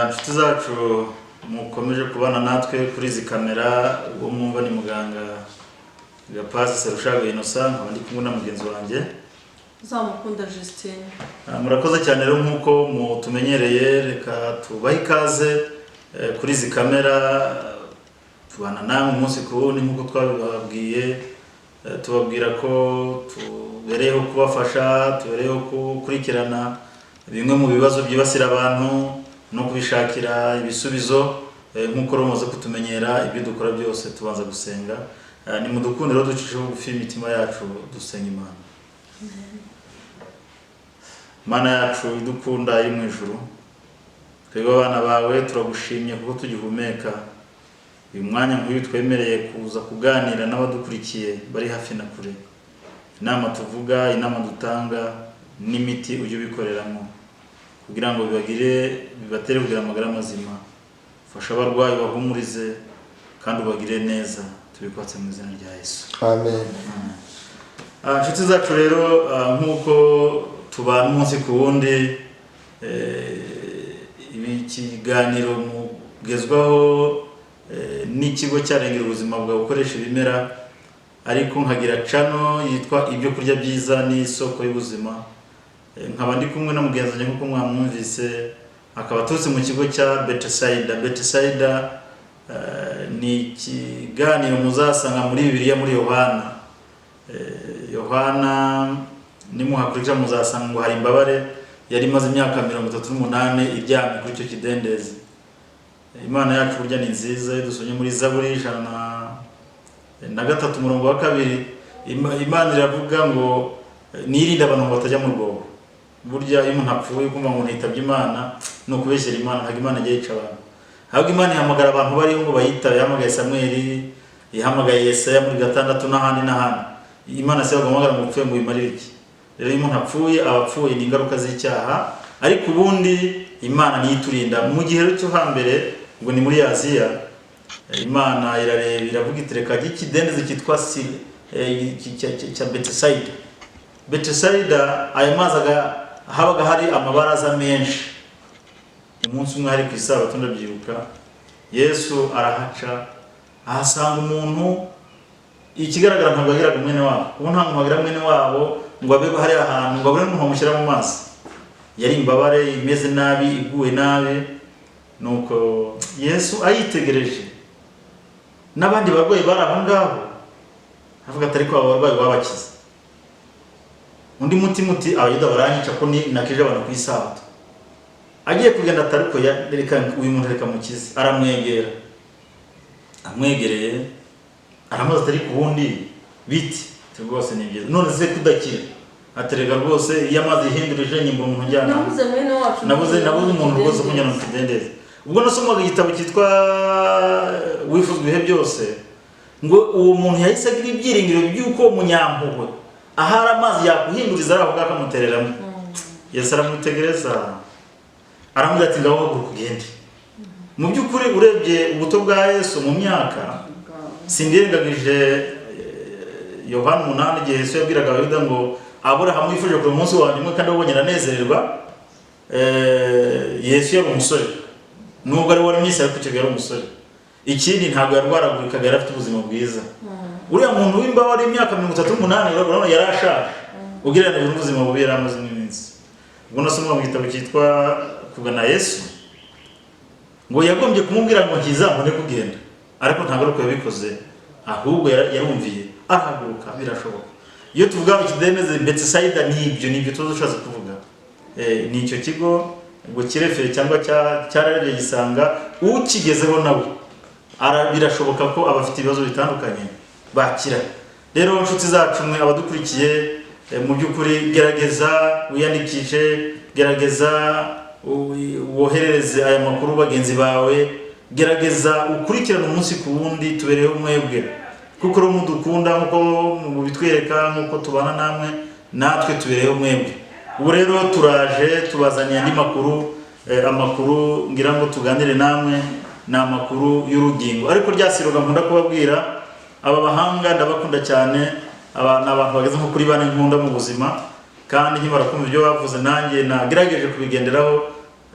inshuti zacu mukomeje kubana natwe kuri izi kamera. Uwo mwumva ni muganga Gapasi Serushaga Innocent, nkaba ndi kumwe na mugenzi wanjye Uzamukunda Justine. Murakoze cyane rero nkuko mutumenyereye, reka tubahe ikaze kuri izi kamera. Tubana namwe umunsi ku wundi nkuko twabibabwiye, tubabwira ko tubereyeho kubafasha, tubereyeho gukurikirana bimwe mu bibazo byibasira abantu no kubishakira ibisubizo. Nkuko rumaze kutumenyera, ibyo dukora byose tubanza gusenga. Ni mudukunde rero ducisheho bugufi imitima yacu dusenga Imana. Mana yacu idukunda iri mu ijuru, twebwe abana bawe turagushimye kuko tugihumeka. Uyu mwanya nk'uyu twemereye kuza kuganira n'abadukurikiye bari hafi na kure. Inama tuvuga, inama dutanga n'imiti ujye ubikoreramo kugira ngo bibatere kugira amagara mazima. Fasha abarwayi bahumurize kandi ubagire neza, tubikwatse mu izina rya Yesu, amen. Inshuti zacu rero, nk'uko tubana umunsi ku wundi, ibi kiganiro mugezwaho n'ikigo cyarengera ubuzima bwawe ukoresha ibimera, ariko nkagira channel yitwa ibyo kurya byiza n'isoko y'ubuzima. Nkaba ndi kumwe na mugenzi wanjye nkuko mwamwumvise, akaba turutse mu kigo cya Bethsaida. Bethsaida ni ikiganiro muzasanga muri Bibiliya muri Yohana nimuhakurikira muzasanga ngo hari imbabare yari imaze imyaka 38 iryamye kuri icyo kidendezi. Imana yacu burya ni nziza. Dusomye muri Zaburi 103 umurongo wa 2, Imana iravuga ngo nirinde abantu batajya mu rwobo. Burya iyo umuntu apfuye kumva ngo nitabye Imana no kubeshyera Imana, ntabwo Imana ajya yica abantu. Ahubwo Imana ihamagara abantu bariho ngo bayitabe. Yahamagaye Samuel, yahamagaye Yesaya muri 6 n'ahandi. Imana se yagamagara mu pfuye ngo imarire iki? Rero iyo umuntu apfuye, abapfuye ni ingaruka z'icyaha, ariko ubundi Imana niyo iturinda. Mu gihe cyo hambere ngo ni muri Aziya, Imana irareba iravuga iti reka ikidendezi cyitwa cya Bethsaida. Bethsaida aya mazi habaga hari amabaraza menshi. Umunsi umwe hari ku isabato ndabyibuka, Yesu arahaca ahasanga umuntu. Ikigaragara ntabwo agiraga mwene wabo, ubu nta muntu wagira mwene wabo ngo abe hari ahantu ngo abone umuntu wamushyira mu mazi. Yari imbabare imeze nabi, iguwe nabi. Nuko Yesu ayitegereje, n'abandi barwayi bari aho ngaho, avuga ati ariko aba barwayi babakiza. Undi muti abayuda baranyica ko nakije abantu ku isabato. Agiye kugenda ataruko reka uyu muntu reka mukize. Aramwegera, amwegereye aramaze atari ku wundi biti rwose ni byiza, none se kudakira aterega rwose. Iyo amazi yihindurije nyimba umuntu njyana, nabuze mwene wacu, nabuze umuntu rwose kunyana mu kidendezi. Ubwo nasomaga igitabo cyitwa Wifuzwa ibihe byose, ngo uwo muntu yahise agira ibyiringiro by'uko umunyampuhwe ahari amazi yakuhinduriza araho akamutereramo. Yesu aramutegereza aramubwira ati ngaho haguruka ugende. Mu by'ukuri urebye ubuto bwa Yesu mu myaka, sindengagije Yohana 8 igihe Yesu yabwiraga Abayuda ngo Aburahamu yifuje ku munsi wa nyuma kandi abonye aranezererwa. Yesu yari umusore, nubwo ari wari mwisi ariko icyo yari umusore. Ikindi ntabwo yarwaragurikaga, yari afite ubuzima bwiza. Uriya muntu w'imbabare imyaka 38 urabona yari ashaje ugereranyije n'ubuzima bubi yari amaze iminsi. Ubwo nasomye mu gitabo cyitwa Kugana Yesu, ngo yagombye kumubwira ngo nkizamune kugenda, ariko ntabwo ari uko yabikoze, ahubwo yarumviye arahaguruka. Birashoboka iyo tuvuga ikidendezi Bethsaida, nibyo tuzashatse kuvuga. Ni icyo kigo ngo kirefere cyangwa cyararebye gisanga ukigezeho nawe birashoboka ko abafite ibibazo bitandukanye bakira. Rero inshuti zacu mwe abadukurikiye, mu by'ukuri gerageza wiyandikishe, gerageza woherereze aya makuru bagenzi bawe, gerageza ukurikirane umunsi ku wundi. Tubereyeho mwebwe kuko ro mudukunda, nkuko mubitwereka, nkuko tubana namwe, natwe tubereyeho mwebwe. Ubu rero turaje tubazaniye andi amakuru ngira ngo tuganire namwe. Ni amakuru y'urugingo, ariko ryasiroga nkunda kubabwira. Aba bahanga ndabakunda cyane, abantu bageze nko kuri 4 nkunda mu buzima, kandi nkimara kumva ibyo bavuze nanjye nagerageje kubigenderaho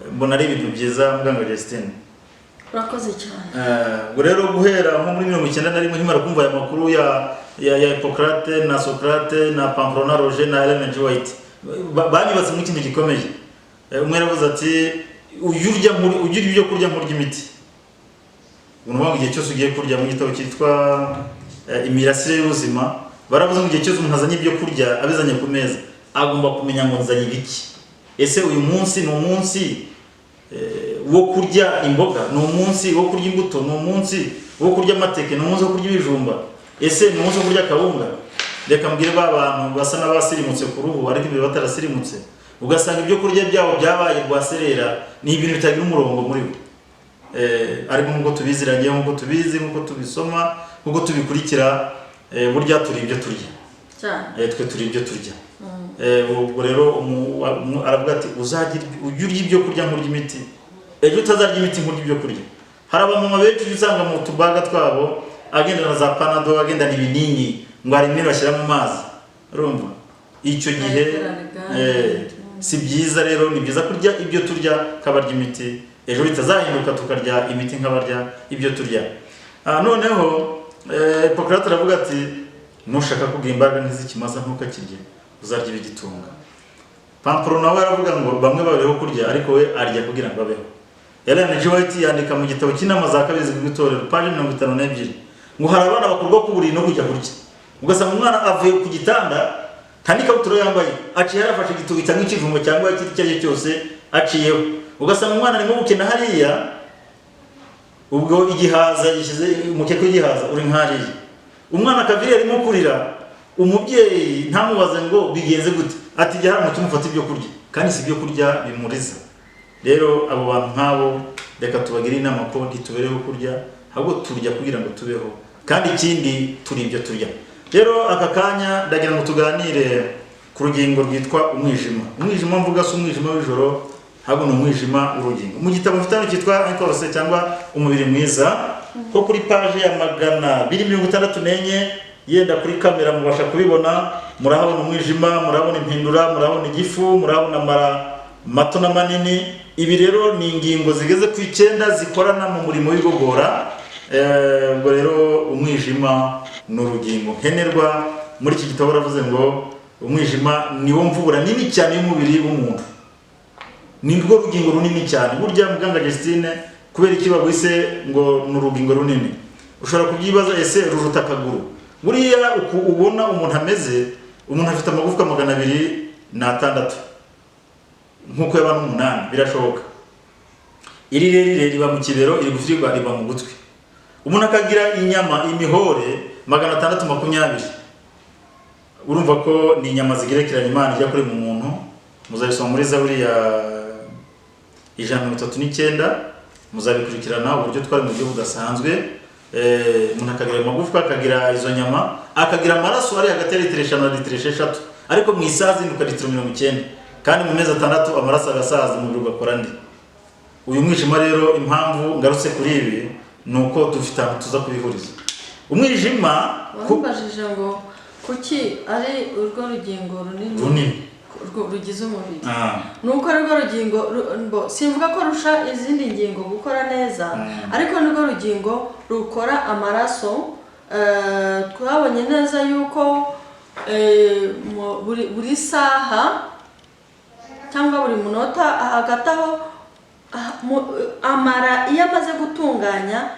mbona ari ibintu byiza muganga Justine. urakoze cyane. Ubwo rero guhera nko muri 1991 nkimara kumva aya makuru ya Hippocrate na Socrate na Pamplona Roger na Ellen G. White banyubatse mu kintu gikomeye. Umwe yaravuze ati ugira ibyo kurya murya imiti. Umuntu igihe cyose ugiye kurya mu gitabo cyitwa Imirasire y'ubuzima baravuze ngo igihe cyose umuntu azanye ibyo kurya abizanye ku meza agomba kumenya ngo nzanye ibiki. Ese uyu munsi ni umunsi wo kurya imboga, ni umunsi wo kurya imbuto, ni umunsi wo kurya amateke, ni umunsi wo kurya ibijumba, ese ni umunsi wo kurya akawunga? Reka mbwire ba bantu basa n'abasirimutse ku ruhu ariko imbere batarasirimutse, ugasanga ibyo kurya byabo byabaye rwaserera, ni ibintu bitagira umurongo muri bo. Ariko nk'uko tubiziranye, nk'uko tubizi, nk'uko tubisoma, nk'uko tubikurikira, burya turi ibyo turya cyane. Twe turi ibyo turya. Ubwo rero aravuga ati ujye urya ibyo kurya nkurya imiti, ejo utazarya imiti nkurya ibyo kurya. Hari abamama benshi usanga mu tubaga twabo agendana za Panadol, agendana ibinini ngo hari imwe bashyira mu mazi, urumva icyo gihe si byiza. Rero ni byiza kurya ibyo turya kabarya imiti, ejo bitazahinduka tukarya imiti nk'abarya ibyo turya. Noneho Hippocrate aravuga ati nushaka kugira imbaraga nk'iz'ikimasa ntukakirye, uzarya ibigitunga. Pamplona nawe aravuga ngo bamwe babeho kurya ariko we arya kugira ngo abeho. Ellen G. White yandika mu gitabo cy'inama za kabiri z'itorero page 52 ngo hari abana bakurwa ku buriri no kujya kurya, ugasanga umwana avuye ku gitanda nta n'ikabutura yambaye, aciye yarafashe igitugu cyangwa ikijumba cyangwa ikindi icyo ari cyo cyose aciyeho, ugasanga umwana arimo gukina hariya, ubwo igihaza gishyize umukeke w'igihaza uri nk'hariya, umwana akaviri arimo kurira, umubyeyi ntamubaze ngo bigenze gute, ati jya hano tumufata ibyo kurya, kandi si ibyo kurya bimuriza. Rero abo bantu nk'abo reka tubagire inama ko ntitubereho kurya, ahubwo turya kugira ngo tubeho, kandi ikindi turi ibyo turya. Rero aka kanya ndagira ngo tuganire ku rugingo rwitwa umwijima. Umwijima mvuga si umwijima w'ijoro, ahubwo ni umwijima w'urugingo. Mu gitabo mfitano cyitwa Inkorose cyangwa umubiri mwiza, ko kuri page ya 264 yenda kuri kamera mubasha kubibona, murahabona umwijima, murabona impindura, murabona igifu, murabona amara mato na manini. Ibi rero ni ingingo zigeze ku 9 zikorana mu murimo w'igogora. Ubwo rero umwijima ni urugingo nkenerwa. Muri iki gitabo baravuze ngo umwijima niwo mvubura nini cyane y'umubiri w'umuntu, ni rwo rugingo runini cyane. Burya muganga Justine, kubera iki bagwise ngo ni urugingo runini, ushobora kubyibaza, ese ruruta akaguru? Buriya uko ubona umuntu ameze, umuntu afite amagufwa 206 nk'uko yaba n'8, birashoboka. Iri rero riba mu kibero, iri gufirwa riba mu gutwi. Umuntu akagira inyama imihore 620. Urumva ko ni inyama zigerekeranye Imana ijya kuri mu muntu. Muzabisoma muri Zaburi ya 139, muzabikurikirana uburyo twari mu buryo budasanzwe. Umuntu akagira amagufwa, akagira izo nyama, akagira amaraso ari hagati ya litiro 5 na litiro 6, ariko mu isazi zinduka litiro 90, kandi mu mezi 6 amaraso agasaza, umubiri ugakora ndi. Uyu mwijima rero impamvu ngarutse kuri ibi nuko dufite tuza kubihuriza. Umwijima wambajije ngo kuki ari urwo rugingo runini rugize umubiri. Nuko ari rwo rugingo simvuga ko rusha izindi ngingo gukora neza, ariko nirwo rugingo rukora amaraso. Twabonye neza yuko buri saha cyangwa buri munota hagati aho amara iyo amaze gutunganya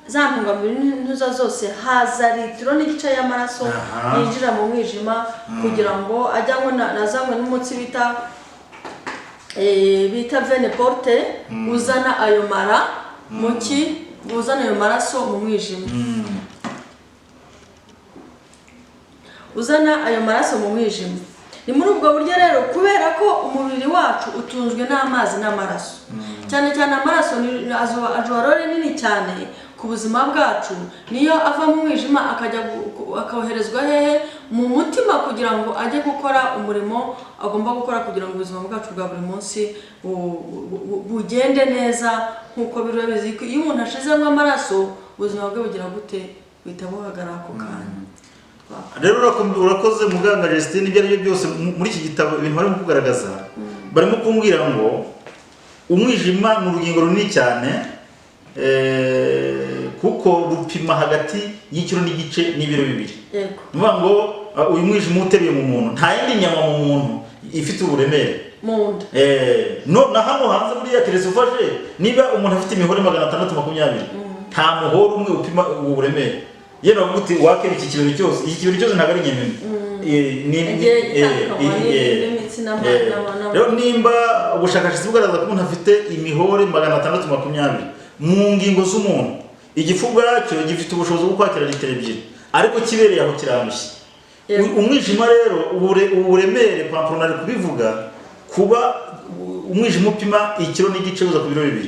za ntungamubiri ntuza zose, haza litiro n'igice y'amaraso yinjira mu mwijima kugira ngo ajyanwe nazanywe n'umutsi bita vene porte, uzana ayo mara muki, uzana ayo maraso mu mwijima, uzana ayo maraso mu mwijima. Ni muri ubwo buryo rero, kubera ko umubiri wacu utunzwe n'amazi n'amaraso, cyane cyane amaraso ni ajwarore nini cyane ku buzima bwacu, niyo ava mu mwijima akawoherezwa hehe mu mutima kugira ngo ajye gukora umurimo agomba gukora kugira ngo ubuzima bwacu bwa buri munsi bugende neza nk'uko biri bizi. Iyo umuntu ashizemo amaraso, ubuzima bwe bugira gute? Bihita buhagarara ako kanya. Rero urakoze muganga Justine. Ibyo ari byo byose muri iki gitabo ibintu barimo kugaragaza, barimo kumbwira ngo umwijima ni urugingo runini cyane kuko rupima hagati y'ikiro n'igice n'ibiro bibiri. Yego. Nuvuga ngo uyu mwijima uteruye mu muntu nta yindi nyama mu muntu ifite uburemere mu nda. No na hano hanze buriya keretse ufashe niba umuntu afite imihore 620 nta muhoro umwe upima uburemere. Yena bavuga uti wakera iki kibero cyose, iki kibero cyose ntabwo ari nyemene. Rero nimba ubushakashatsi bugaragaza ko umuntu afite imihore 620 mu ngingo z'umuntu, igifu bwacyo gifite ubushobozi bwo kwakira litiro 2 ariko kibereye aho kiramushye. Umwijima rero uburemere pamplonari kubivuga kuba umwijima upima ikiro n'igice uza ku biro 2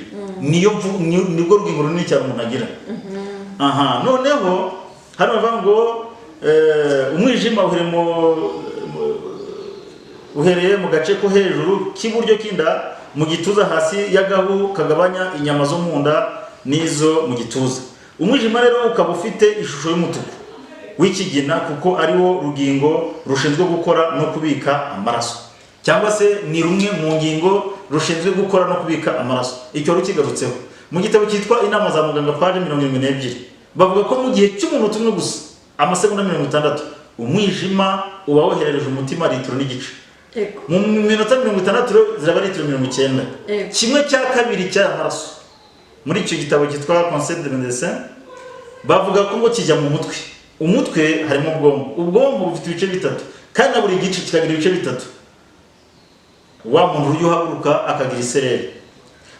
nibwo rugingo runini cyane umuntu agira. Aha, noneho hano bavuga ngo umwijima uhereye mu gace ko hejuru k'iburyo kinda mu gituza hasi y'agahu kagabanya inyama zo mu nda n'izo mu gituza. Umwijima rero ukaba ufite ishusho y'umutuku w'ikigina kuko ariwo rugingo rushinzwe gukora no kubika amaraso, cyangwa se ni rumwe mu ngingo rushinzwe gukora no kubika amaraso. Icyo rukigarutseho mu gitabo cyitwa Inama za Muganga page 72 bavuga ko mu gihe cy'umuntu tumwe gusa amasegonda 60 umwijima uba woherereje umutima litiro n'igice. Mu minota 60 ziraba litiro 90. Kimwe cya kabiri cy'amaraso muri icyo gitabo cyitwa Conseil de médecin bavuga ko ngo kijya mu mutwe. Umutwe harimo ubwonko bufite ibice bitatu kandi na buri gice kikagira ibice bitatu. Wa muntu uri uhaguruka akagira isereri,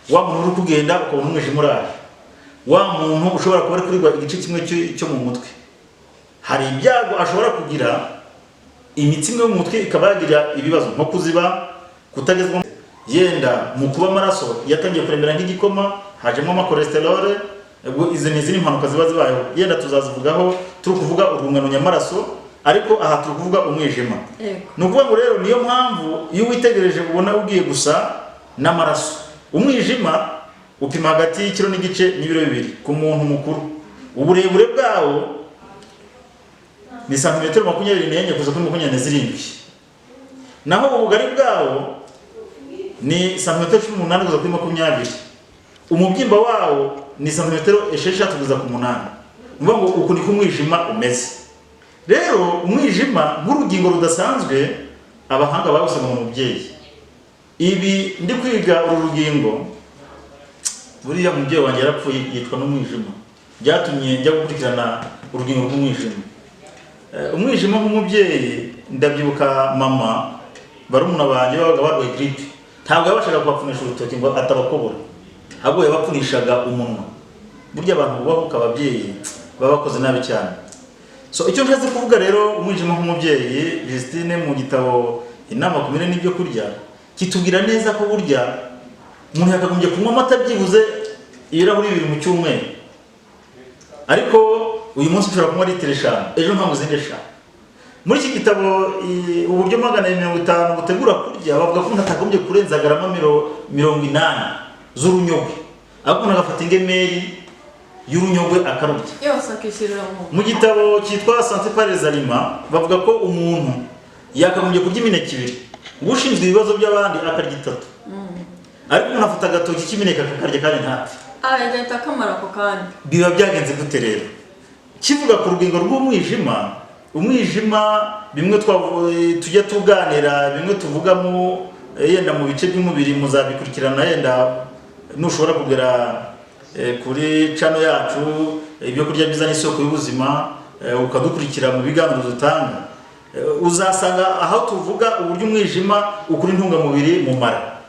wa muntu uri kugenda ukabona umwijima uraje, wa muntu ushobora kuba ari kurigwa igice kimwe cyo mu mutwe. Hari ibyago ashobora kugira imitsi imwe mu mutwe ikaba yagira ibibazo nko kuziba, kutagezwa, yenda mu kuba amaraso yatangiye kuremera nk'igikoma, hajemo amakolesterol. Ubwo izi ni impanuka ziba zibayeho, yenda tuzazivugaho turi kuvuga urungano nyamaraso, ariko aha turi kuvuga umwijima. Ni ukuvuga ngo rero niyo mpamvu iyo witegereje ubona ugiye gusa n'amaraso. Umwijima upima hagati y'ikiro n'igice n'ibiro 2 ku muntu mukuru. Uburebure bwawo ni santimetero 24 kuza kuri 27. Naho ubugari bwawo ni santimetero 18 kuza kuri 20. Umubyimba wawo ni santimetero 6 kuza ku 8. Nuvuga ngo uku ni kumwijima umeze. Rero umwijima nk'urugingo rudasanzwe abahanga bawusanga mu mubyeyi. Ibi ndi kwiga uru rugingo buriya mubyeyi wanjye yarapfuye yitwa n'umwijima. Byatumye njya gukurikirana urugingo rw'umwijima. Umwijima nk'umubyeyi ndabyibuka mama barumuna banjye babaga barwaye grippe. Ntabwo yabashaga kubapfunisha urutoki ngo atabakobora, ahubwo yabapfunishaga umunwa. Burya abantu bubahuka ababyeyi baba bakoze nabi cyane. So icyo nshatse kuvuga rero umwijima nk'umubyeyi, Justine mu gitabo Inama ku mirire n'ibyo kurya kitubwira neza ko burya umuntu yakagombye kunywa amata byibuze ibirahuri 2 mu cyumweru, ariko uyu munsi ushobora kunywa litiro 5, ejo ntabwo zindi 5. Muri iki gitabo uburyo 150 gutegura kurya bavuga ko umuntu atagombye kurenza garama 80 z'urunyogwe, ahubwo umuntu agafata ingemeri y'urunyogwe akarurya yose akishyirira mu gitabo cyitwa Santé par les aliments bavuga ko umuntu yakagombye kurya imineke 2, ushinzwe ibibazo by'abandi akarya 3. Ariko umuntu afata agatoki k'imineke akarya kandi ntapfe. Yahita akamara ako kandi. Biba byagenze gute rero? Kivuga ku rugingo rw'umwijima, umwijima bimwe tujya tuganira, bimwe tuvugamo yenda mu bice by'umubiri muzabikurikirana, yenda nushobora kugera kuri channel yacu ibyo kurya byiza n'isoko y'ubuzima ukadukurikira mu biganiro dutanga, uzasanga aho tuvuga uburyo umwijima ukuri intungamubiri mu mara.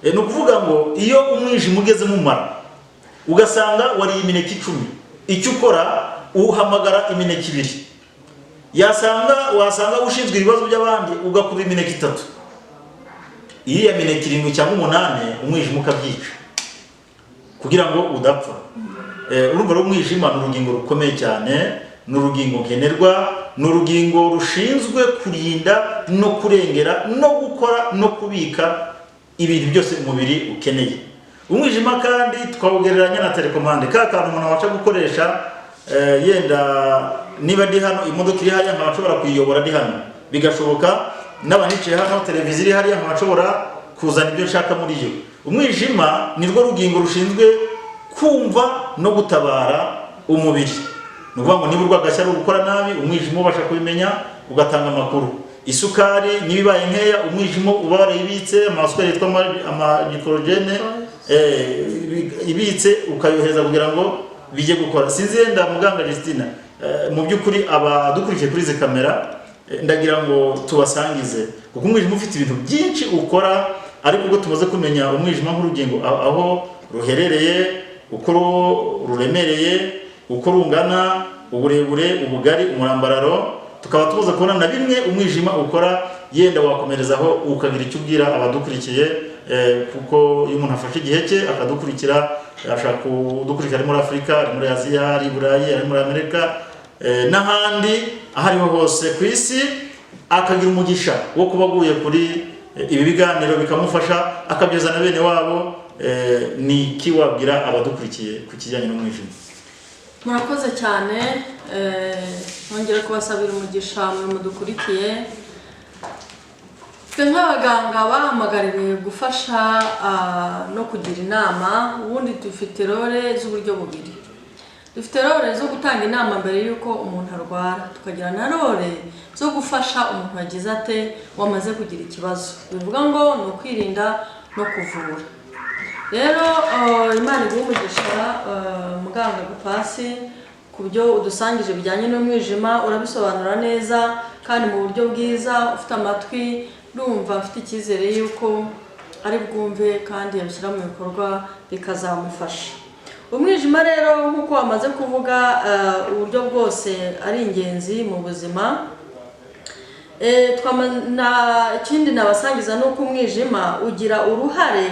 Ni ukuvuga ngo iyo umwijima ugeze mu mara ugasanga wariye imineke 10, icyo ukora uhamagara imineke 2. Wasanga ushinzwe ibibazo by'abandi ugakura imineke 3. Iyi ya mineke 7 cyangwa 8 umwijima ukabyica kugira ngo udapfa. Urumva umwijima ni urugingo rukomeye cyane, ni urugingo nkenerwa, ni urugingo rushinzwe kurinda no kurengera no gukora no kubika ibintu byose umubiri ukeneye. Umwijima kandi twawugereranya na telekomande, ka kantu umuntu wacha gukoresha yenda niba ndi hano imodoka iri hariya nkabashobora kuyiyobora ndi hano, bigashoboka n'abanicaye hano televiziyo iri hariya nkabashobora kuzana ibyo nshaka muri yo. Umwijima ni rwo rugingo rushinzwe kumva no gutabara umubiri. Ni ukuvuga ngo niba urwagashya ruri gukora nabi, umwijima ubasha kubimenya ugatanga amakuru. Isukari niba ibaye nkeya, umwijima uba warayibitse, amasukari yitwa nitorogene ibitse ukayohereza kugira ngo bijye gukora. Sinzi yenda muganga Justina, mu by'ukuri abadukurikiye kuri izi kamera ndagira ngo tubasangize, kuko umwijima ufite ibintu byinshi ukora, ariko ubwo tumaze kumenya umwijima nk'urugingo aho ruherereye, uko ruremereye, uko rungana, uburebure, ubugari, umurambararo, tukaba tumaze kubona na bimwe umwijima ukora. Yenda wakomerezaho ukagira icyo ubwira abadukurikiye, kuko iyo umuntu afashe igihe cye akadukurikira, ashaka kudukurikira ari muri Afurika, ari muri Aziya, ari i Burayi, ari muri Amerika n'ahandi aho ariho hose ku isi, akagira umugisha wo kuba aguye kuri ibi biganiro bikamufasha akabyeza na bene wabo. Ni iki wabwira abadukurikiye ku kijyanye n'umwijima? Murakoze cyane, nongera kubasabira umugisha muri mudukurikiye. Twe nk'abaganga bahamagariwe gufasha no kugira inama. Ubundi dufite role z'uburyo bubiri. Dufite role zo gutanga inama mbere y'uko umuntu arwara, tukagira na role zo gufasha umuntu wagize ate wamaze kugira ikibazo. Bivuga ngo ni ukwirinda no kuvura. Rero Imana iguhe umugisha muganga Gapasi, ku byo udusangije bijyanye n'umwijima, urabisobanura neza kandi mu buryo bwiza. Ufite amatwi, ndumva mfite icyizere yuko ari bwumve kandi yabishyira mu bikorwa bikazamufasha. Umwijima rero nk'uko wamaze kuvuga, uburyo bwose ari ingenzi mu buzima. Ikindi nabasangiza nuko umwijima ugira uruhare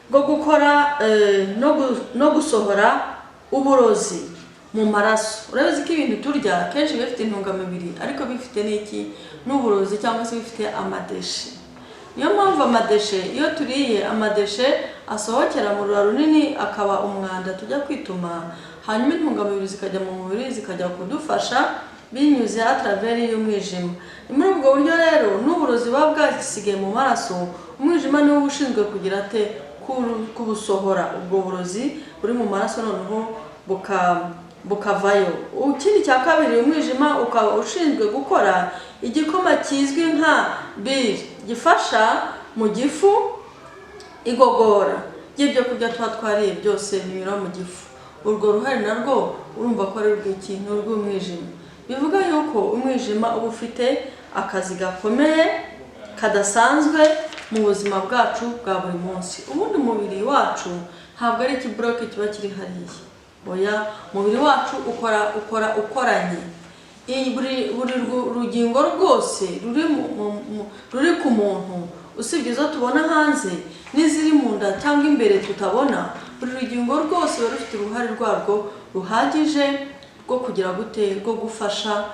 rwo gukora no gusohora uburozi mu maraso. Urabizi ko ibintu turya kenshi bifite intungamubiri, ariko bifite n'iki n'uburozi cyangwa se bifite amadeshe. Niyo mpamvu amadeshe, iyo turiye amadeshe asohokera mu rura runini akaba umwanda tujya kwituma, hanyuma intungamubiri zikajya mu mubiri zikajya kudufasha binyuze atravers y'umwijima. Ni muri ubwo buryo rero n'uburozi buba bwasigaye mu maraso, umwijima niwo ushinzwe kugira ate kubusohora ubwo burozi buri mu maraso, noneho bukavayo. Ikindi cya kabiri, umwijima ukaba ushinzwe gukora igikoma kizwi nka bile, gifasha mu gifu igogora ry'ibyo kurya tuba twariye byose binyura mu gifu. Urwo ruhare narwo urumva ko ari urw'ikintu rw'umwijima. Bivuga yuko umwijima uba ufite akazi gakomeye kadasanzwe mu buzima bwacu bwa buri munsi. Ubundi umubiri wacu ntabwo ari ikibroke kiba kiri hariya. Oya, umubiri wacu ukoranye. Buri rugingo rwose ruri ku muntu, usibye izo tubona hanze n'iziri mu nda cyangwa imbere tutabona, buri rugingo rwose ruba rufite uruhare rwarwo ruhagije rwo kugira gute, rwo gufasha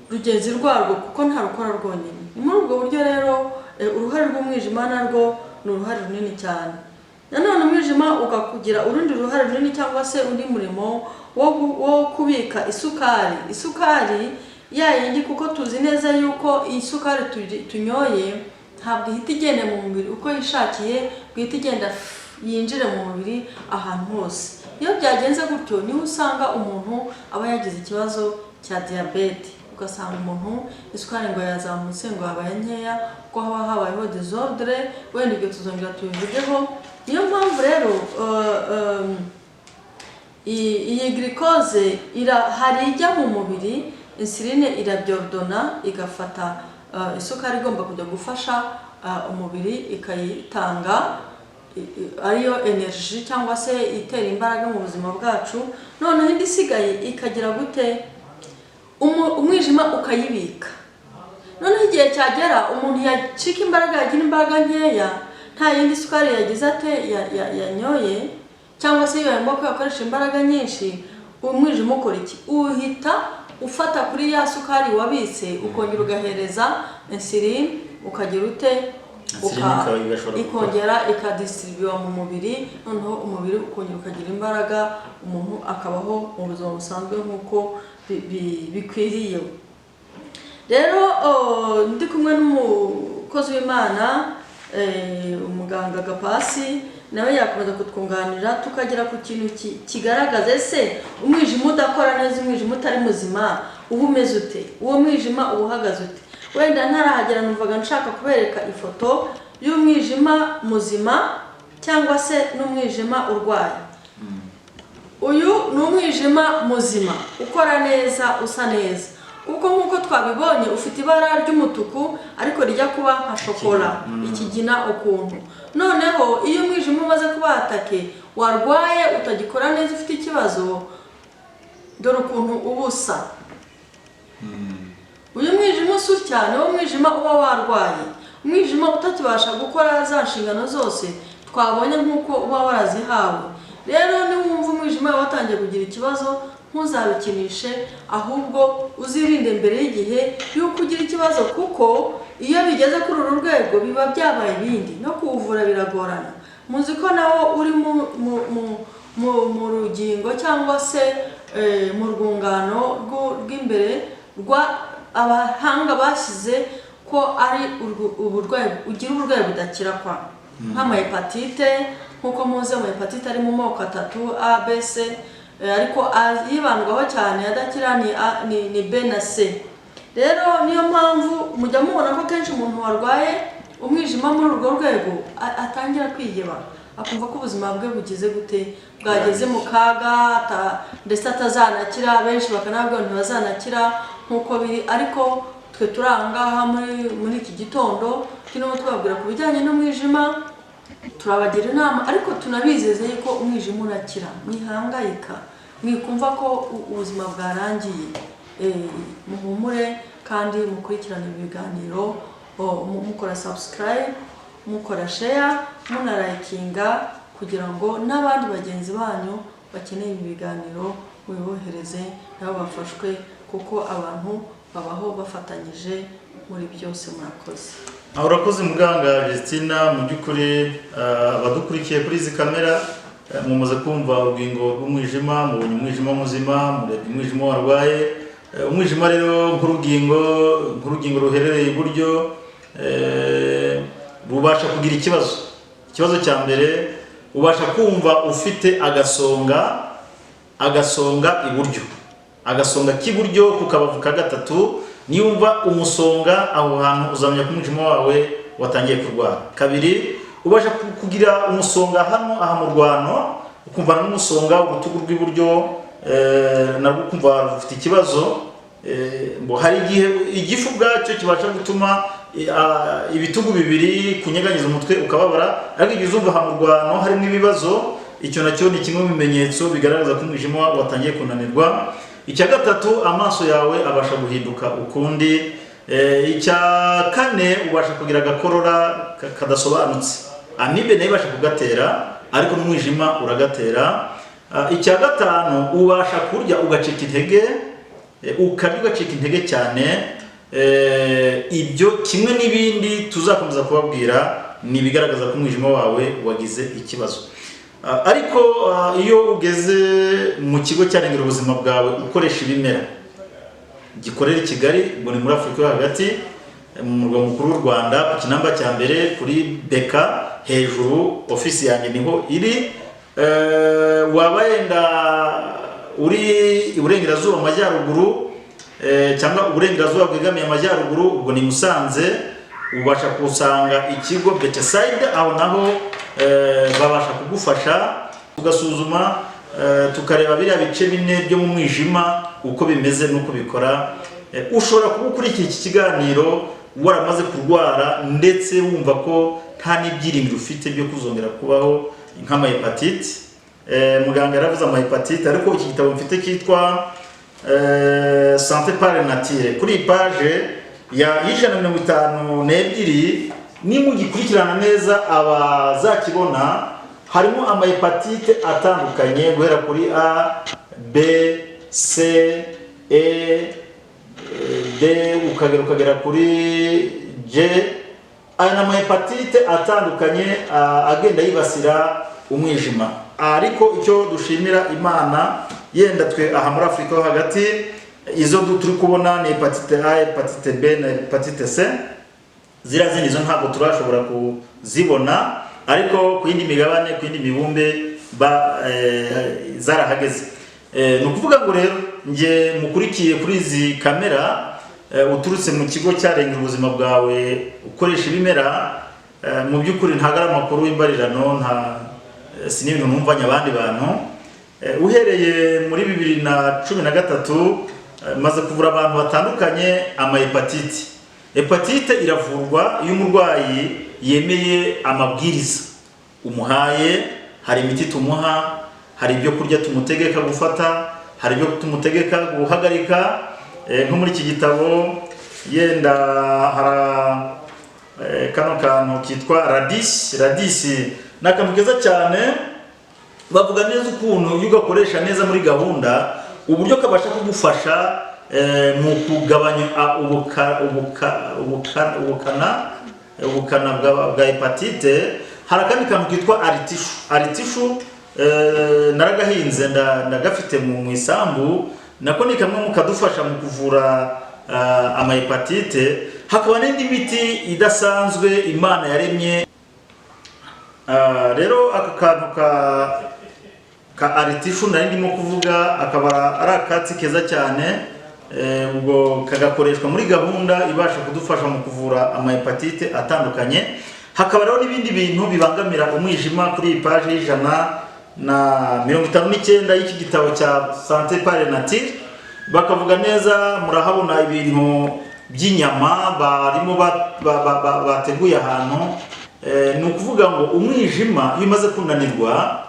rugenzi rwarwo, kuko nta rukora rwonyine. Ni muri ubwo buryo rero uruhare rw'umwijima narwo ni uruhare runini cyane. Nanone umwijima ukakugira urundi ruhare runini cyangwa se undi murimo wo kubika isukari. Isukari yayindi, kuko tuzi neza yuko isukari tunyoye ntabwo ihita igenda mu mubiri uko yishakiye, ihita igenda yinjire mu mubiri ahantu hose. Iyo byagenze gutyo niho usanga umuntu aba yagize ikibazo cya diyabete, ugasanga umuntu isukari ngo yazamutse, ngo yabaye nkeya, kuko haba habayeho desordre. Wenda ibyo tuzongera tubivugeho. Niyo mpamvu rero iyi glucose hari ijya mu mubiri, insuline irabyordona igafata isukari igomba kujya gufasha umubiri ikayitanga, ariyo energy cyangwa se itera imbaraga mu buzima bwacu. Noneho indi isigaye ikagira gute, umwijima ukayibika. Noneho igihe cyagera umuntu yacika imbaraga, yagira imbaraga nkeya, nta yindi sukari yagize ate yanyoye, cyangwa se yagomba ko yakoresha imbaraga nyinshi, umwijima ukora iki? Uhita ufata kuri ya sukari wabitse, ukongera ugahereza insuline, ukagira ute, ikongera ikadistribuwa mu mubiri, noneho umubiri ukongera ukagira imbaraga, umuntu akabaho mu buzima busanzwe nk'uko bikwiriye. Rero ndi kumwe n'umukozi w'Imana umuganga Gapasi nawe yakomeza kutwunganira tukagera ku kintu kigaragaza ese umwijima udakora neza, umwijima utari muzima uba umeze ute, uwo mwijima uba uhagaze ute. Wenda ntarahagera numvaga nshaka kubereka ifoto y'umwijima muzima cyangwa se n'umwijima urwaye. Uyu ni umwijima muzima ukora neza, usa neza, kuko nk'uko twabibonye ufite ibara ry'umutuku ariko rijya kuba nka shokora, ikigina ukuntu. Noneho iyo umwijima umaze kuba atake, warwaye utagikora neza, ufite ikibazo, dore ukuntu uba usa. Uyu mwijima usa cyane wo mwijima uba warwaye, umwijima utakibasha gukora za nshingano zose twabonye nk'uko uba warazihawe. Rero niwumva umwijima watangiye kugira ikibazo, ntuzabikinishe, ahubwo uzirinde mbere y'igihe yuko ugira ikibazo, kuko iyo bigeze kuri uru rwego biba byabaye ibindi, no kuwuvura biragorana. Muzi ko nawo uri mu rugingo cyangwa se mu rwungano rw'imbere abahanga bashyize ko ari uburwayi, ugira uburwayi budakira kwa nk'amahepatite. Nkuko muzi amahepatite ari mu moko atatu, A, B, C, ariko yibandwaho cyane adakira ni B na C. Rero niyo mpamvu mujya mubona ko kenshi umuntu warwaye umwijima muri urwo rwego atangira kwiheba, akumva ko ubuzima bwe bugize gute, bwageze mu kaga, ndetse atazanakira. Benshi bakanabwira ntibazanakira nk'uko biri, ariko twe turi aha ngaha muri iki gitondo turimo tubabwira ku bijyanye n'umwijima, turabagira inama, ariko tunabizeze yuko umwijima urakira. Mwihangayika, mwikumva ko ubuzima bwarangiye. Muhumure kandi mukurikirane ibiganiro, mukora subscribe, mukora share, munarayikinga, kugira ngo n'abandi bagenzi banyu bakeneye ibi biganiro mubibohereze nabo bafashwe, kuko abantu babaho bafatanyije muri byose. Murakoze. Urakoze muganga Justina. Mu by'ukuri abadukurikiye kuri izi kamera mumaze kumva urugingo rw'umwijima, mubonye umwijima muzima, murebye umwijima warwaye. Umwijima rero nk'urugingo ruherereye iburyo rubasha kugira ikibazo cya mbere, ubasha kumva ufite agasonga iburyo, agasonga k'iburyo ku kabavu ka gatatu. Niyumva umusonga aho hantu uzamenya ko umwijima wawe watangiye kurwara. Kabiri, ubasha kugira umusonga hano aha mu rwano, ukumva n'umusonga urutugu rw'iburyo narwo ukumva rufite ikibazo. Hari igihe igifu bwacyo kibasha gutuma ibitugu bibiri kunyeganyeza umutwe ukababara, ariko igihe uzumva aha mu rwano harimo ibibazo, icyo nacyo ni kimwe mu bimenyetso bigaragaza ko umwijima watangiye kunanirwa. Icya gatatu, amaso yawe abasha guhinduka ukundi. Icya kane, ubasha kugira agakorora kadasobanutse, amibe nayo ibasha kugatera, ariko n'umwijima uragatera. Icya gatanu, ubasha kurya ugacika intege, ukarya ugacika intege cyane. Ibyo kimwe n'ibindi tuzakomeza kubabwira ni ibigaragaza ko umwijima wawe wagize ikibazo. Ariko iyo ugeze mu kigo cyarengera ubuzima bwawe ukoresha ibimera, gikorera i Kigali, ngo ni muri Afurika yo hagati, mu murwa mukuru w'u Rwanda, ku kinamba cya mbere kuri Beka hejuru, ofisi yanjye niho iri. Waba yenda uri iburengerazuba amajyaruguru, cyangwa uburengerazuba bwegamiye amajyaruguru, ubwo ni Musanze, ubasha kusanga ikigo Beteside. Aho naho babasha kugufasha, tugasuzuma, tukareba biriya bice bine byo mu mwijima uko bimeze n'uko bikora. Ushobora kuba ukurikiye iki kiganiro waramaze kurwara, ndetse wumva ko nta n'ibyiringiro ufite byo kuzongera kubaho nk'amahepatite. Muganga yaravuze amahepatite, ariko iki gitabo mfite cyitwa Santé par nature, kuri page ya 152, nimugikurikirana neza abazakibona, harimo amahepatite atandukanye guhera kuri A, B, C, E, D, ukagera kuri G. Aya ni amahepatite atandukanye agenda yibasira umwijima. Ariko icyo dushimira Imana, yenda twe aha muri Afurika yo hagati, izo turi kubona ni hepatite A, hepatite B na hepatite C. ziriya zindi zo ntabwo turashobora kuzibona, ariko ku yindi migabane, ku yindi mibumbe zarahageze. Ni ukuvuga ngo rero nge mukurikiye kuri izi kamera, uturutse mu kigo cyarengera ubuzima bwawe ukoresha ibimera, mu by'ukuri ntabwo ari amakuru y'imbarirano, si n'ibintu numvanye abandi bantu. Uhereye muri 2013 maze kuvura abantu batandukanye amahepatite. Hepatite iravurwa iyo umurwayi yemeye amabwiriza umuhaye. Hari imiti tumuha, hari ibyo kurya tumutegeka gufata, hari ibyo tumutegeka guhagarika. Nko muri iki gitabo yenda hari kano kantu kitwa radisi. Radisi ni akantu keza cyane, bavuga neza ukuntu iyo ugakoresha neza muri gahunda, uburyo kabasha kugufasha mu kugabanya ubukana bwa hepatite. Hari akandi kantu kitwa aritishu. Aritishu naragahinze ndagafite mu isambu, nako ni kamwe mu kadufasha mu kuvura amahepatite. Hakaba n'indi miti idasanzwe Imana yaremye. Rero aka kantu ka aritishu nari ndimo kuvuga, akaba ari akatsi keza cyane, ubwo kagakoreshwa muri gahunda ibasha kudufasha mu kuvura amahepatite atandukanye. Hakaba rero n'ibindi bintu bibangamira umwijima kuri iyi paji y'159 y'iki gitabo cya Santé par Nature. Bakavuga neza, murahabona ibintu by'inyama barimo bateguye ahantu. Ni ukuvuga ngo umwijima iyo umaze kunanirwa,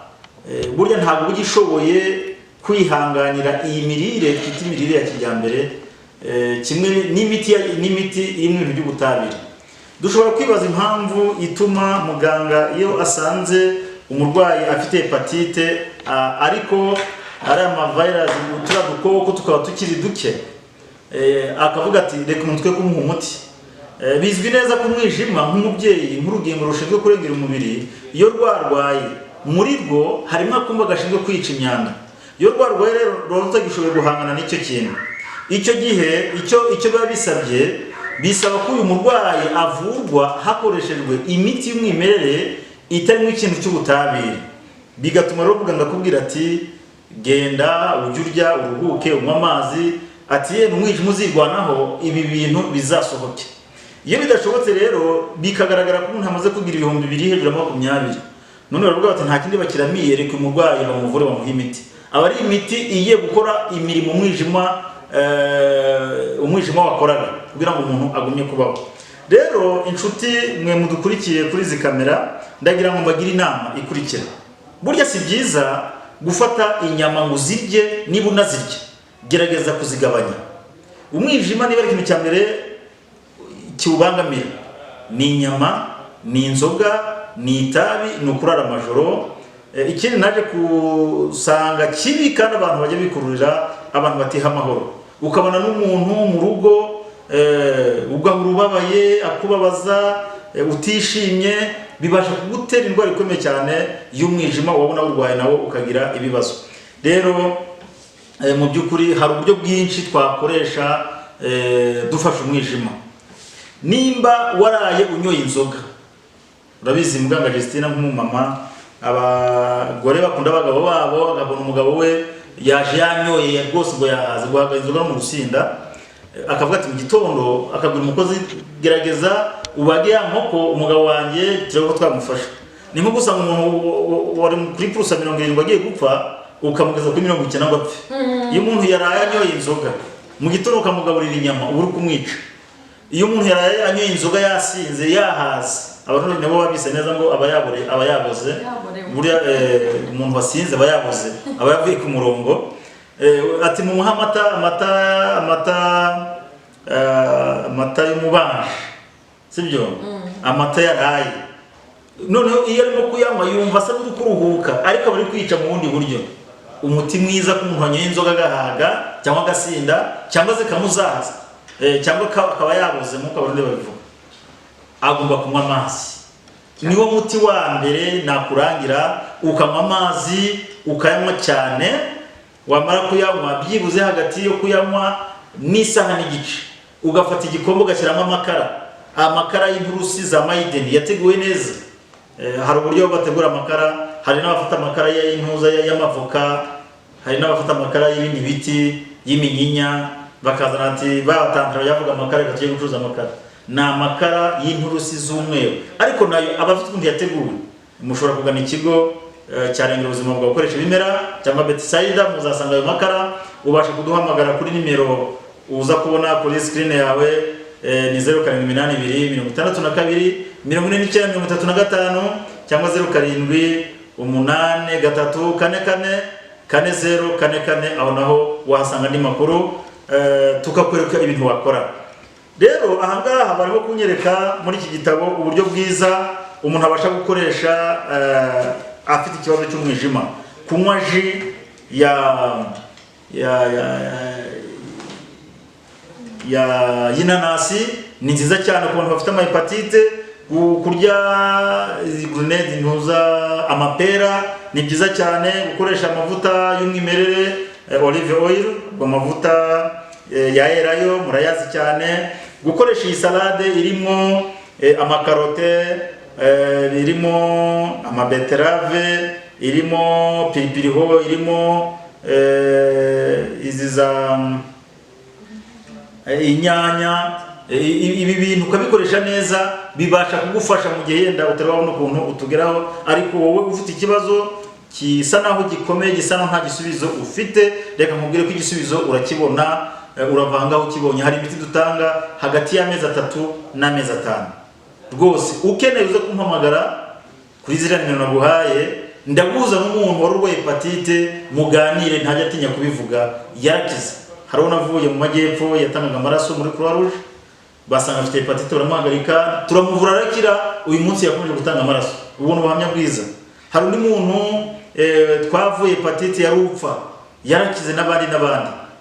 burya ntabwo ugishoboye kwihanganira iyi mirire twita imirire ya kijyambere, kimwe n'imiti irimo ibintu by'ubutabire. Dushobora kwibaza impamvu ituma muganga iyo asanze umurwayi afite hepatite, ariko ari amavirus, turiya dukoko tukaba tukiri duke, akavuga ati reka umutwe kumuha umuti. Bizwi neza ko umwijima nk'umubyeyi, nk'urugingo rushinzwe kurengera umubiri, iyo rwarwaye muri rwo harimo akumba gashinzwe kwica imyanda. Iyo rwarwaye rero rutagishoboye guhangana n'icyo kintu, icyo gihe icyo biba bisabye, bisaba ko uyu murwayi avurwa hakoreshejwe imiti y'umwimerere itarimo ikintu cy'ubutabire. Bigatuma rero muganga akubwira ati genda ujye urya, uruhuke, unywa amazi, ati ye umwijima uzirwanaho, ibi bintu bizasohoke. Iyo bidashobotse rero bikagaragara ko umuntu amaze kugira 2,000 hejuru ya 20, none baravuga bati nta kindi bakiramiye, reka umurwayi bamuvure bamuha imiti. Aba ari imiti igiye gukora imirimo umwijima wakoraga kugira ngo umuntu agumye kubaho. Rero inshuti mwe mudukurikiye kuri izi kamera, ndagira ngo mbagire inama ikurikira. Burya si byiza gufata inyama ngo uzirye, niba unazirya gerageza kuzigabanya. Umwijima niba ari ikintu cya mbere kiwubangamira, ni inyama, ni inzoga, ni itabi, ni ukurara amajoro. Ikindi naje kusanga kibi kandi abantu bajya bikururira abantu batiha amahoro. Ukabona n'umuntu mu rugo ugahura ubabaye, akubabaza, utishimye, bibasha kugutera indwara ikomeye cyane y'umwijima, wabona urwaye nawo ukagira ibibazo. Rero mu by'ukuri hari uburyo bwinshi twakoresha dufasha umwijima. Nimba waraye unyoye inzoga, urabizi muganga Justina nk'umumama, abagore bakunda abagabo babo, agabona umugabo we yaje yanyoye rwose ngo yahaze guhaga inzoga mu rusinda, akavuga ati mu gitondo akabwira umukozi gerageza ubage ya nkoko umugabo wanjye turebe ko twamufasha. Ni nko gusanga umuntu wari kuri purusa 70 agiye gupfa ukamugeza kuri 90 ngo apfe. Iyo umuntu yaraye anyoye inzoga mu gitondo ukamugaburira inyama, uba uri kumwica. Iyo umuntu yaraye anyoye inzoga yasinze yahaze, abantu nabo babise neza ngo aba yaboze. Buriya umuntu wasinze aba yaboze, aba yavuye ku murongo. Ati mu amata y'umubanji, sibyo? Amata yaraye. Noneho iyo arimo kuyanywa yumva asa n'uri kuruhuka, ariko bari kwica mu bundi buryo. Umuti mwiza ko umuntu anyoye inzoga agahaga cyangwa agasinda cyangwa zikamuzaza, cyangwa akaba yaboze nk'uko abarundi babivuga, agomba kunywa amazi. Niwo muti wa mbere nakurangira, ukanywa amazi ukayanywa cyane. Wamara kuyanywa byibuze hagati yo kuyanywa n'isaha n'igice, ugafata igikombe ugashyiramo amakara amakara y'inturusi za mayideni yateguwe neza. Hari uburyo bategura amakara, hari n'abafata amakara y'intuza y'amavoka, hari n'abafata amakara y'ibindi biti y'iminyinya, bakazana ati batantara yavuga amakara gaciye gucuruza amakara. Ni amakara y'inturusi z'umweru, ariko nayo abafite ukuntu yateguwe. Mushobora kugana ikigo cya Rengera ubuzima bwawe ukoresha ibimera cyangwa Bethsaida, muzasanga ayo makara. Ubasha kuduhamagara kuri nimero uza kubona kuri screen yawe, ni 0782 62 49 35 cyangwa 0783444044. Aho naho wahasanga andi makuru tukakwereka ibintu wakora. Rero ahangaha barimo kunyereka muri iki gitabo uburyo bwiza umuntu abasha gukoresha afite ikibazo cy'umwijima. Kunywa ji y'inanasi ni nziza cyane ku bantu bafite amahepatite. Kurya grenade ntuza amapera ni byiza cyane. Gukoresha amavuta y'umwimerere olive oil, amavuta ya erayo murayazi cyane. Gukoresha iyi salade irimo amakarote, irimo amabeterave, irimo pilipiliho, irimo izi za inyanya. Ibi bintu ukabikoresha neza bibasha kugufasha mu gihe yenda utarabona ukuntu utugeraho, ariko wowe ufite ikibazo kisa naho gikomeye, gisa naho nta gisubizo ufite, reka nkubwire ko igisubizo urakibona. Uravanga ukibonye. Hari imiti dutanga hagati y'amezi 3 n'amezi 5. Rwose ukeneye uze kumpamagara kuri ziriya nimero naguhaye, ndaguhuza n'umuntu wari urwaye hepatite, muganire, ntajya atinya kubivuga, yarakize. Hari unavuye mu majyepfo yatangaga amaraso muri Croix Rouge, basanga afite hepatite, baramuhagarika, turamuvura arakira. Uyu munsi yakomeje gutanga amaraso. Ubona ubuhamya bwiza. Hari undi muntu twavuye hepatite yari upfa, yarakize n'abandi.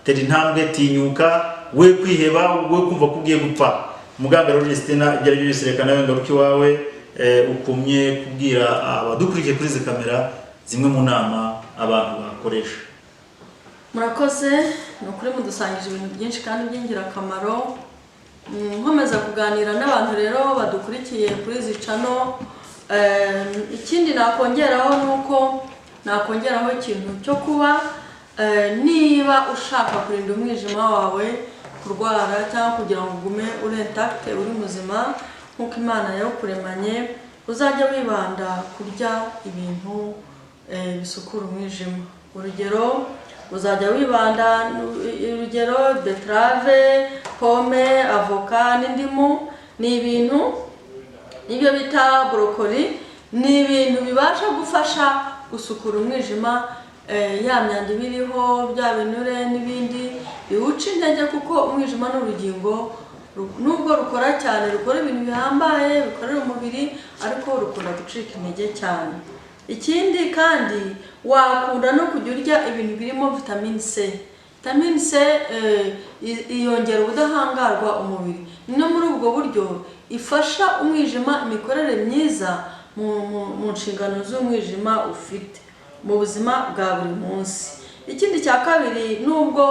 Tera intambwe, tinyuka, we kwiheba, we kumva ko ugiye gupfa. Muganga rero Justina, ibyo ari byo byose reka nawe ngaruke iwawe ukumye kubwira abadukurikiye kuri izi kamera zimwe mu nama abantu bakoresha. Murakoze, ni ukuri mudusangije ibintu byinshi kandi by'ingirakamaro. Nkomeza kuganira n'abantu rero badukurikiye kuri izi channel. Ikindi nakongeraho nuko nakongeraho ikintu cyo kuba niba ushaka kurinda umwijima wawe kurwara cyangwa kugira ngo ugume uri intact, uri muzima nkuko Imana yawukuremanye, uzajya wibanda kurya ibintu bisukura umwijima. Urugero uzajya wibanda betrave, pome, avoka n'indimu. Ni ibintu nibyo bita brocoli, ni ibintu bibasha gufasha gusukura umwijima. Ya myanda biriho bya binure n'ibindi biwuca intege, kuko umwijima n'urugingo nubwo rukora cyane, rukora ibintu bihambaye, bikorera umubiri, ariko rukunda gucika intege cyane. Ikindi kandi wakunda no kujya urya ibintu birimo vitamine C. Vitamine C iyongera ubudahangarwa umubiri. No muri ubwo buryo ifasha umwijima imikorere myiza mu nshingano z'umwijima ufite mu buzima bwa buri munsi. Ikindi cya kabiri, nubwo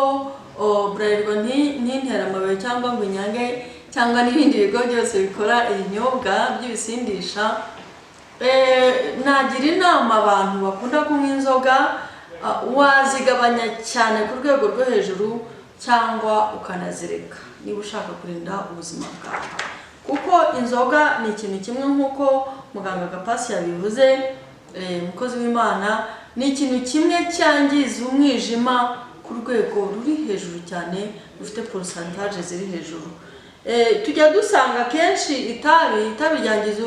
Bralirwa ntintera amabuye cyangwa ngo inyange cyangwa n'ibindi bigo byose bikora ibinyobwa by'ibisindisha, nagira inama abantu bakunda kunywa inzoga, wazigabanya cyane ku rwego rwo hejuru cyangwa ukanazireka niba ushaka kurinda ubuzima bwawe. Kuko inzoga ni ikintu kimwe nk'uko muganga Gapasi yabivuze, umukozi w'Imana, ni ikintu kimwe cyangiza umwijima ku rwego ruri hejuru cyane, rufite pourcentage ziri hejuru. Tujya dusanga kenshi itabi ryangiza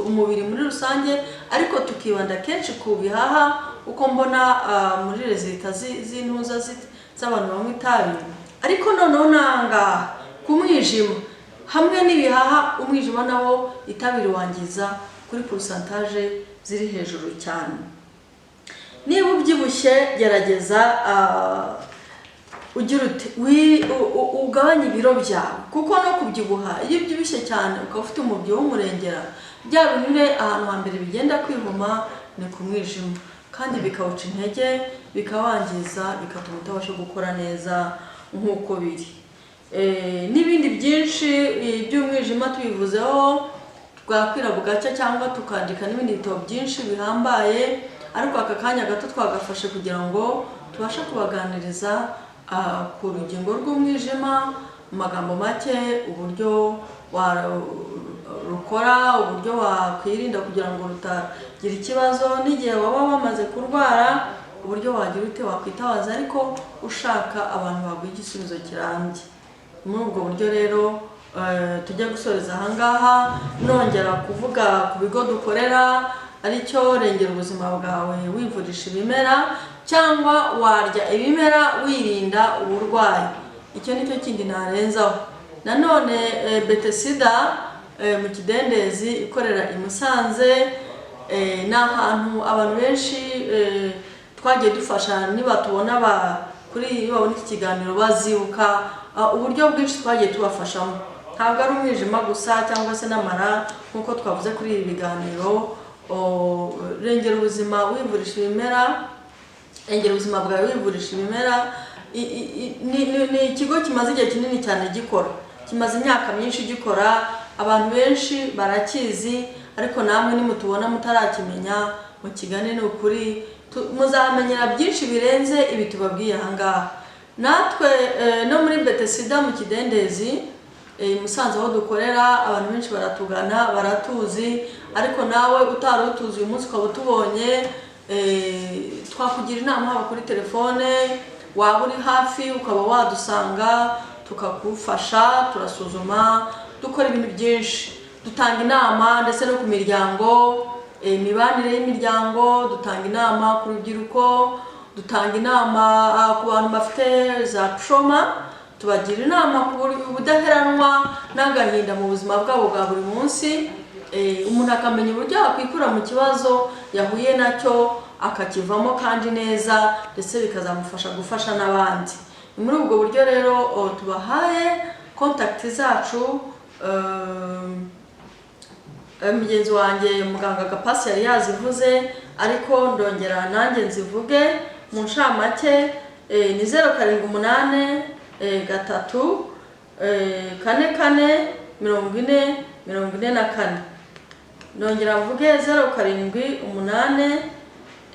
umubiri muri rusange, ariko tukibanda kenshi ku bihaha, uko mbona muri resulta z'intuza z'abantu banywa itabi. Ariko noneho nanga ku mwijima, hamwe n'ibihaha, umwijima nawo itabi riwangiza kuri pourcentage ziri hejuru cyane. Niba ubyibushye, gerageza ugira ugabanya ibiro byawe, kuko no kubyibuha, iyo ubyibushye cyane ukaba ufite umubyibuho w'umurengera, bya binure ahantu hambere bigenda kwihuma ni ku mwijima, kandi bikawuca intege, bikawangiza, bigatuma utabasha gukora neza nk'uko biri. n'ibindi byinshi by'umwijima tubivuzeho, twakwira bugacya cyangwa tukandika n'ibindi bitabo byinshi bihambaye, ariko aka kanya gato twagafashe kugira ngo tubashe kubaganiriza ku rugingo rw'umwijima mu magambo make, uburyo rukora, uburyo wakwirinda kugira ngo rutagira ikibazo, n'igihe waba wamaze kurwara uburyo wagira ute wakwitabaza ariko ushaka abantu baguha igisubizo kirambye. Muri ubwo buryo rero tujya gusoreza ahangaha, nongera kuvuga ku bigo dukorera, aricyo Rengera Ubuzima Bwawe wivurisha ibimera, cyangwa warya ibimera wirinda uburwayi. Icyo nicyo kindi narenzaho. Nanone Betesida mu kidendezi ikorera i Musanze, ni ahantu abantu benshi twagiye dufasha, niba tubona kuri babona iki kiganiro bazibuka uburyo bwinshi twagiye tubafashamo. Ntabwo ari umwijima gusa cyangwa se n'amara nk'uko twavuze kuri ibi biganiro. Rengera Ubuzima wivurisha ibimera, Rengera Ubuzima Bwawe wivurisha ibimera, ni ikigo kimaze igihe kinini cyane gikora, kimaze imyaka myinshi gikora, abantu benshi barakizi, ariko namwe nimutubona mutarakimenya mukigane, ni ukuri muzamenyera byinshi birenze ibi tubabwiye ahangaha. Natwe no muri Betesida mu kidendezi Musanze aho dukorera, abantu benshi baratugana baratuzi, ariko nawe utari utuzi uyu munsi ukaba utubonye, twakugira inama haba kuri telefone, waba uri hafi ukaba wadusanga tukagufasha, turasuzuma, dukora ibintu byinshi, dutanga inama ndetse no ku miryango, imibanire y'imiryango, dutanga inama ku rubyiruko, dutanga inama ku bantu bafite za trauma, tubagira inama ku budaheranwa n'agahinda mu buzima bwabo bwa buri munsi. Umuntu akamenya uburyo yakwikura mu kibazo yahuye nacyo akakivamo kandi neza, ndetse bikazamufasha gufasha n'abandi. Muri ubwo buryo rero tubahaye contact zacu. Mugenzi wanjye muganga Gapasi yari yazivuze, ariko ndongera nanjye nzivuge mu nshamake. Ni 078 3 4 4 40 44. Ndongera mvuge 078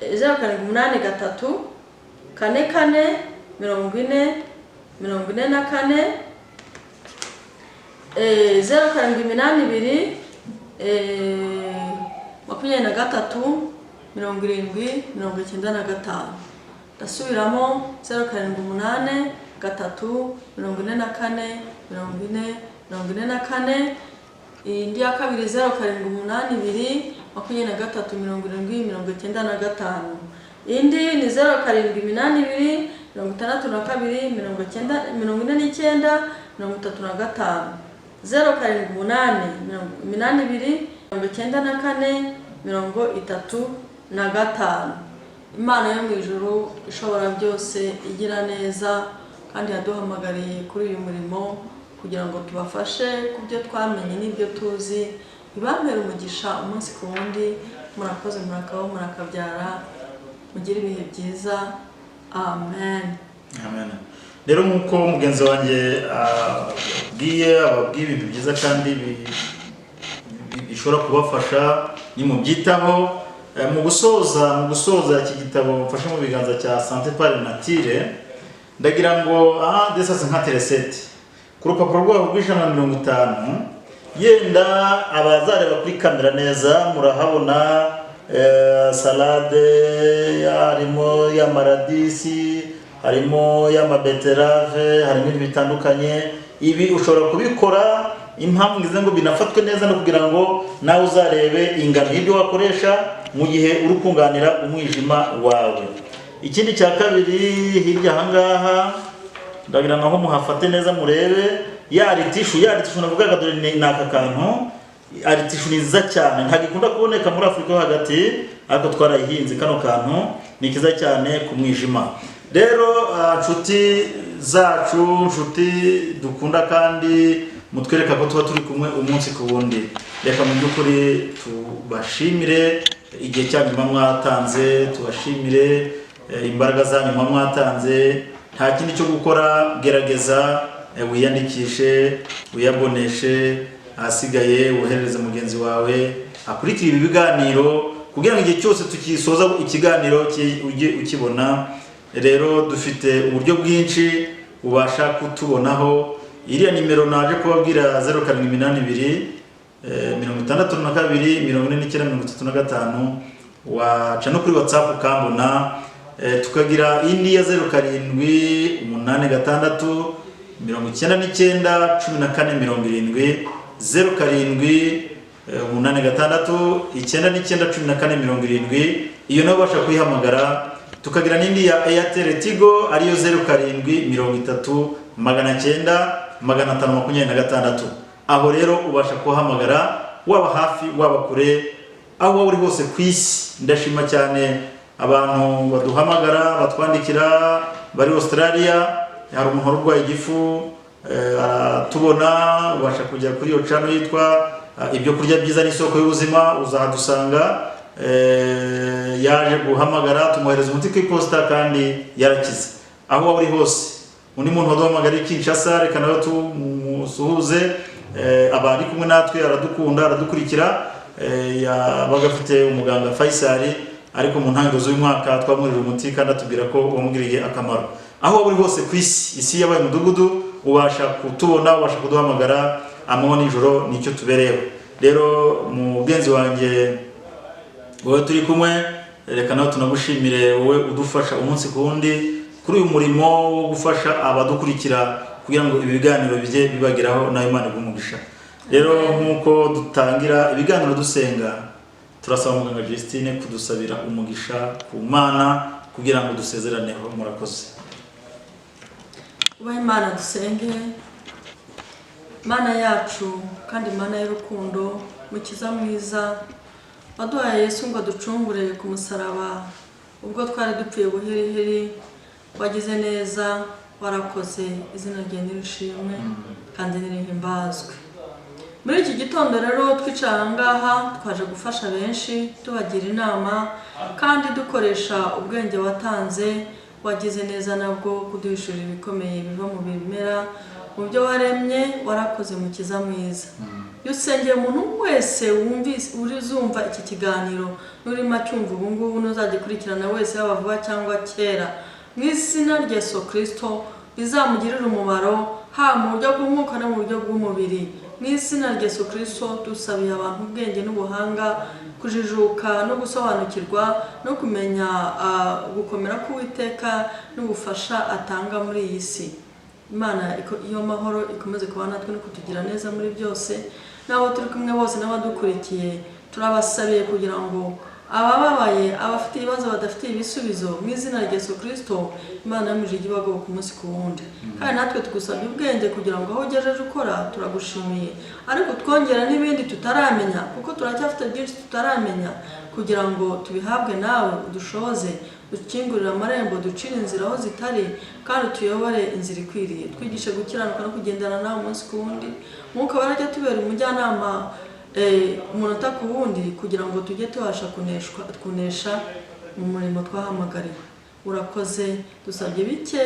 078 3 4 4 40 44, 078 23 70 95. Ndasubiramo 078 3 44 40 44. Indi ya kabiri 078 23 70 95. Indi ni 078 62 49 35. 078 82 94 35. Imana yo mu ijuru ishobora byose igira neza, kandi yaduhamagariye kuri uyu murimo kugira ngo tubafashe ku byo twamenye n'ibyo tuzi, ibampera umugisha umunsi ku wundi. Murakoze, murakabaho, murakabyara, mugire ibihe byiza. Amen. Amen. Rero nk'uko mugenzi wanjye ababwiye ibintu byiza kandi bishobora kubafasha, ni mu byitaho. Mu gusoza iki gitabo mfashe mu biganza cya Santé par Nature, ndagira ngo desase nka teresete ku rupapuro rwabo rw'150, yenda abazareba kuri kamera neza murahabona salade, harimo y'amaradisi, harimo y'amabeterave, harimo ibintu bitandukanye. Ibi ushobora kubikora, impamvu ngize ngo binafatwe neza no kugira ngo nawe uzarebe ingano y'ibyo wakoresha mu gihe uri kunganira umwijima wawe. Ikindi cya kabiri, hirya ahangaha ndagira ngo muhafate neza murebe ya ritishu navugaga, dore ni aka kantu. Aritishu ni nziza cyane, ntabwo ikunda kuboneka muri Afurika yo hagati, ariko twarayihinze. Kano kantu ni kiza cyane ku mwijima. Rero nshuti zacu, nshuti dukunda kandi mutwereka ko tuba turi kumwe umunsi ku wundi, reka mu by'ukuri tubashimire igihe cyanyu mwatanze, tubashimire imbaraga zanyu mwatanze. Nta kindi cyo gukora, gerageza wiyandikishe, uyaboneshe, ahasigaye woherereze mugenzi wawe akurikira ibi biganiro kugira ngo igihe cyose tukisoza ikiganiro ujye ukibona. Rero dufite uburyo bwinshi ubasha kutubonaho. Iriya nimero naje kubabwira 0782 62 49 waca no kuri WhatsApp ukambona. Tukagira indi ya 0786 99 14 70 0786 99 iyo nawe ubasha kuyihamagara. Tukagira n'indi ya Airtel Tigo ariyo 0730 900 aho rero ubasha kuhamagara waba hafi waba kure aho waba uri hose ku isi. Ndashima cyane abantu baduhamagara batwandikira bari Australia. Hari umuntu urwaye igifu aratubona, ubasha kujya kuri iyo channel yitwa ibyo kurya byiza n'isoko y'ubuzima, uzahadusanga. Yaje guhamagara tumuhereza umuti ku iposita kandi yarakize. Aho waba uri hose. Undi muntu waduhamagara Kinshasa, reka nawe tumusuhuze. Abari kumwe natwe aradukunda aradukurikira. Bagafite umuganga Faisal, ariko mu ntangiriro z'uyu mwaka twamurije umuti kandi atubwira ko wamugiriye akamaro. Aho waba uri hose ku isi yabaye umudugudu, ubasha kutubona, ubasha kuduhamagara amanywa n'ijoro, nicyo tubereyeho. Rero mugenzi wanjye wowe turi kumwe, reka nawe tunagushimire wowe udufasha umunsi ku wundi kuri uyu murimo wo gufasha abadukurikira kugira ngo ibi biganiro bijye bibageraho na Imana igumugisha. Rero nkuko dutangira ibiganiro dusenga, turasaba muganga Justine kudusabira umugisha ku Mana kugira ngo dusezeraneho. Murakoze. Ubaye Imana dusenge. Mana yacu kandi Mana y'urukundo, mukiza mwiza, waduhaye Yesu ngo aducungure ku musaraba ubwo twari dupfuye buheriheri. Wagize neza, warakoze, izina ryawe nirishimwe kandi nirihimbazwe. Muri iki gitondo rero twicara ngaha twaje gufasha benshi, tubagira inama kandi dukoresha ubwenge watanze. Wagize neza nabwo kuduhishura ibikomeye biva mu bimera, mu byo waremye. Warakoze mukiza mwiza. Yusengeye umuntu wese wumvise urizumva iki kiganiro nurimo cyumva ubu ngubu nuzagikurikirana wese yaba vuba cyangwa kera, mu izina rya Yesu Kristo bizamugirira umumaro, ha mu buryo bw'umwuka no mu buryo bw'umubiri. Mu izina rya Yesu Kristo dusabiye abantu ubwenge n'ubuhanga, kujijuka no gusobanukirwa no kumenya gukomera k'Uwiteka n'ubufasha atanga muri iyi si. Imana iyo mahoro ikomeze kuba natwe no kutugira neza muri byose. Nabo turi kumwe bose n'abadukurikiye turabasabiye kugira ngo abababaye, abafite ibibazo badafite ibisubizo, mu izina rya Yesu Kristo Imana yamuje igibago ku munsi ku wundi. Kandi natwe tugusabye ubwenge kugira ngo aho ugejeje ukora turagushimiye, ariko twongera n'ibindi tutaramenya kuko turacyafite byinshi tutaramenya, kugira ngo tubihabwe nawe udushoboze, dukingurira amarembo, ducire inzira aho zitari kandi tuyobore inzira ikwiriye. Twigishe gukiranuka no kugendana nawe umunsi ku wundi. Mwuka warajya tubera umujyanama umunota ku wundi kugira ngo tujye tubasha kunesha mu murimo twahamagariwe. Urakoze, dusabye bike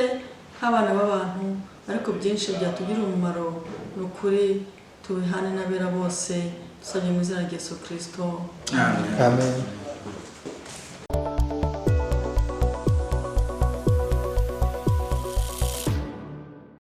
nk'abana b'abantu ariko byinshi byatugirira umumaro. Ni ukuri tubihane n'abera bose, dusabye mu izina rya Yesu Kristo. Amen. Amen.